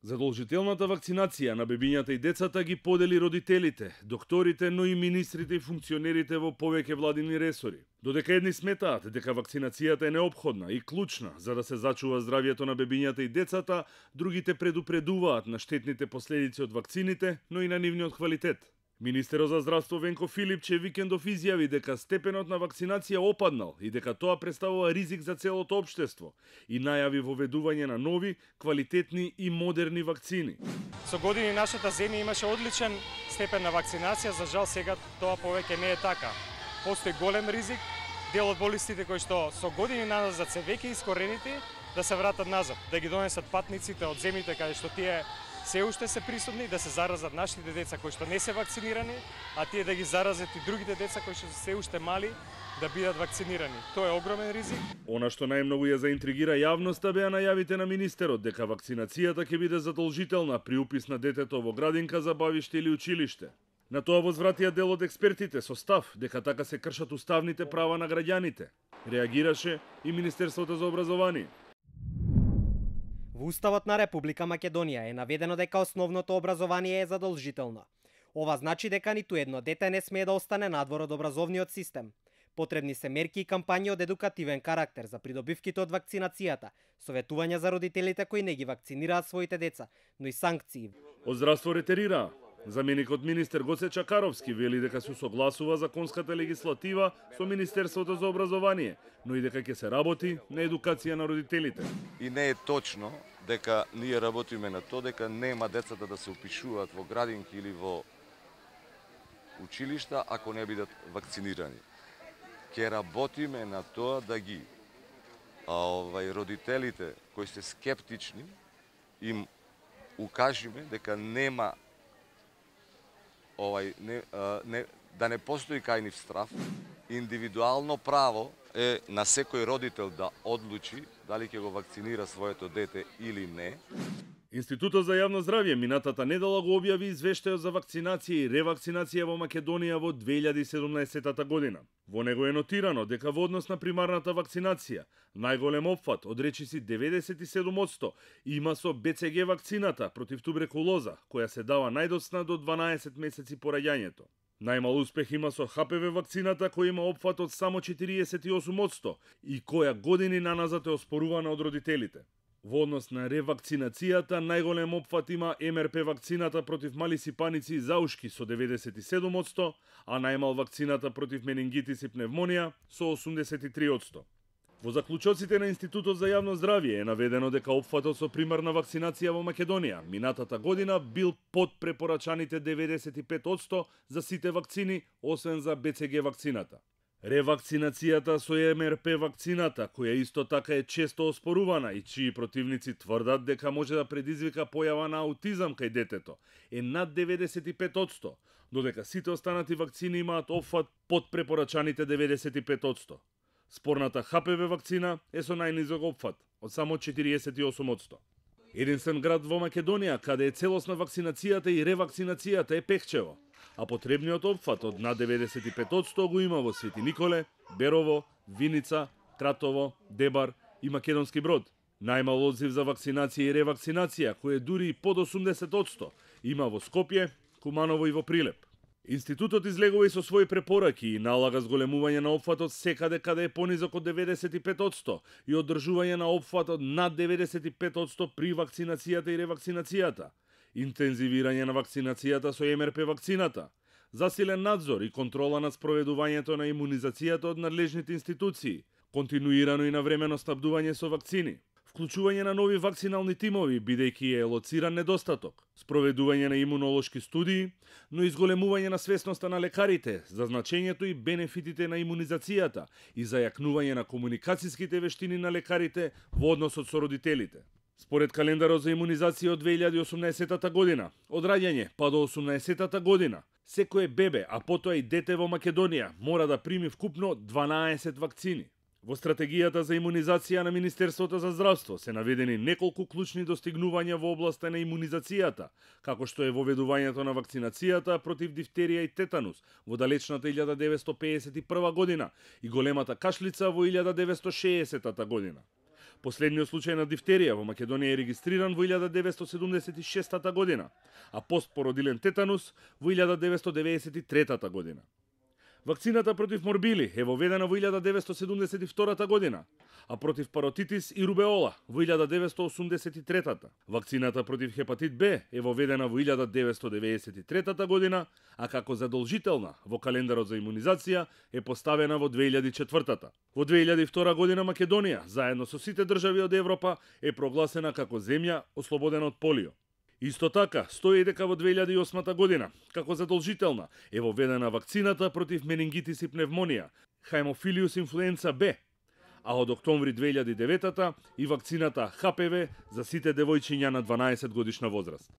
Задолжителната вакцинација на бебињата и децата ги подели родителите, докторите, но и министрите и функционерите во повеќе владини ресори. Додека едни сметаат дека вакцинацијата е неопходна и клучна за да се зачува здравјето на бебињата и децата, другите предупредуваат на штетните последици од вакцините, но и на нивниот квалитет. Министерот за здравство Венко Филипче викендов изјави дека степенот на вакцинација опаднал и дека тоа представува ризик за целото општество и најави воведување на нови, квалитетни и модерни вакцини. Со години нашата земја имаше одличен степен на вакцинација, за жал сега тоа повеќе не е така. Постои голем ризик, дел од болестите кои што со години назад се веќе искоренети да се вратат назад, да ги донесат патниците од земјите каде што тие се уште се присутни, да се заразат нашите деца кои што не се вакцинирани, а тие да ги заразат и другите деца кои што се уште мали да бидат вакцинирани. Тоа е огромен ризик. Она што најмногу ја заинтригира јавноста беа најавите на министерот дека вакцинацијата ќе биде задолжителна при упис на детето во градинка, забавиште или училиште. На тоа возвратија дел од експертите со став дека така се кршат уставните права на граѓаните. Реагираше и Министерството за образование. Во Уставот на Република Македонија е наведено дека основното образование е задолжително. Ова значи дека ниту едно дете не смее да остане надвор од образовниот систем. Потребни се мерки и кампањи од едукативен карактер за придобивките од вакцинацијата, советувања за родителите кои не ги вакцинираат своите деца, но и санкции. Од здравство ретерира. Заменикот министер Гоце Чакаровски вели дека се согласува законската легислатива со Министерството за образование, но и дека ќе се работи на едукација на родителите. И не е точно дека ние работиме на тоа дека нема децата да се упишуваат во градинки или во училишта ако не бидат вакцинирани. Ќе работиме на тоа да ги родителите кои се скептични им укажеме дека нема да не постои кај нив страв. Индивидуално право е на секој родител да одлучи дали ќе го вакцинира своето дете или не. Институтот за јавно здравје минатата недела го објави извештајот за вакцинација и ревакцинација во Македонија во 2017 година. Во него е нотирано дека во однос на примарната вакцинација, најголем опфат, од речиси 97%, има со БЦГ вакцината против туберкулоза, која се дава најдоцна до 12 месеци по раѓањето. Најмал успех има со ХПВ вакцината, која има опфат од само 48% и која години наназад е оспорувана од родителите. Во однос на ревакцинацијата, најголем опфат има МРП вакцината против мали сипаници и заушки со 97%, а најмал вакцината против менингитис и пневмонија со 83%. Во заклучоците на Институтот за јавно здравје е наведено дека опфатот со примарна вакцинација во Македонија минатата година бил под препорачаните 95% за сите вакцини, освен за БЦГ вакцината. Ревакцинацијата со МРП вакцината, која исто така е често оспорувана и чии противници тврдат дека може да предизвика појава на аутизам кај детето, е над 95%, додека сите останати вакцини имаат опфат под препорачаните 95%. Спорната ХПВ вакцина е со најнизок опфат, од само 48%. Единствен град во Македонија каде е целосна вакцинацијата и ревакцинацијата е Пехчево, а потребниот опфат од над 95% го има во Свети Николе, Берово, Виница, Тратово, Дебар и Македонски Брод. Најмал одзив за вакцинација и ревакцинација, кој е дури и под 80%, има во Скопје, Куманово и во Прилеп. Институтот излегува и со своји препораки и налага зголемување на опфатот секаде каде е понизок од 95% и одржување на опфатот над 95% при вакцинацијата и ревакцинацијата, интензивирање на вакцинацијата со МРП вакцината, засилен надзор и контрола над спроведувањето на имунизацијата од надлежните институции, континуирано и навремено снабдување со вакцини, вклучување на нови вакцинални тимови, бидејќи е лоциран недостаток, спроведување на имунолошки студии, но и зголемување на свесноста на лекарите за значењето и бенефитите на имунизацијата и зајакнување на комуникацијските вештини на лекарите во односот со родителите. Според календарот за имунизација од 2018 година, од раѓање па до 18 година, секое бебе, а потоа и дете во Македонија мора да прими вкупно 12 вакцини. Во стратегијата за имунизација на Министерството за здравство се наведени неколку клучни достигнувања во областа на имунизацијата, како што е воведувањето на вакцинацијата против дифтерија и тетанус во далечната 1951 година и големата кашлица во 1960 година. Последниот случај на дифтерија во Македонија е регистриран во 1976 година, а постпородилен тетанус во 1993 година. Вакцината против морбили е воведена во 1972 година, а против паротитис и рубеола во 1983. Вакцината против хепатит Б е воведена во 1993 година, а како задолжителна во календарот за имунизација е поставена во 2004. Во 2002 година Македонија, заедно со сите држави од Европа, е прогласена како земја ослободена од полио. Исто така, стои дека во 2008 година, како задолжителна, е воведена вакцината против менингитис и пневмонија, хаемофилиус инфлуенца Б, а од октомври 2009 и вакцината ХПВ за сите девојчиња на 12 годишна возраст.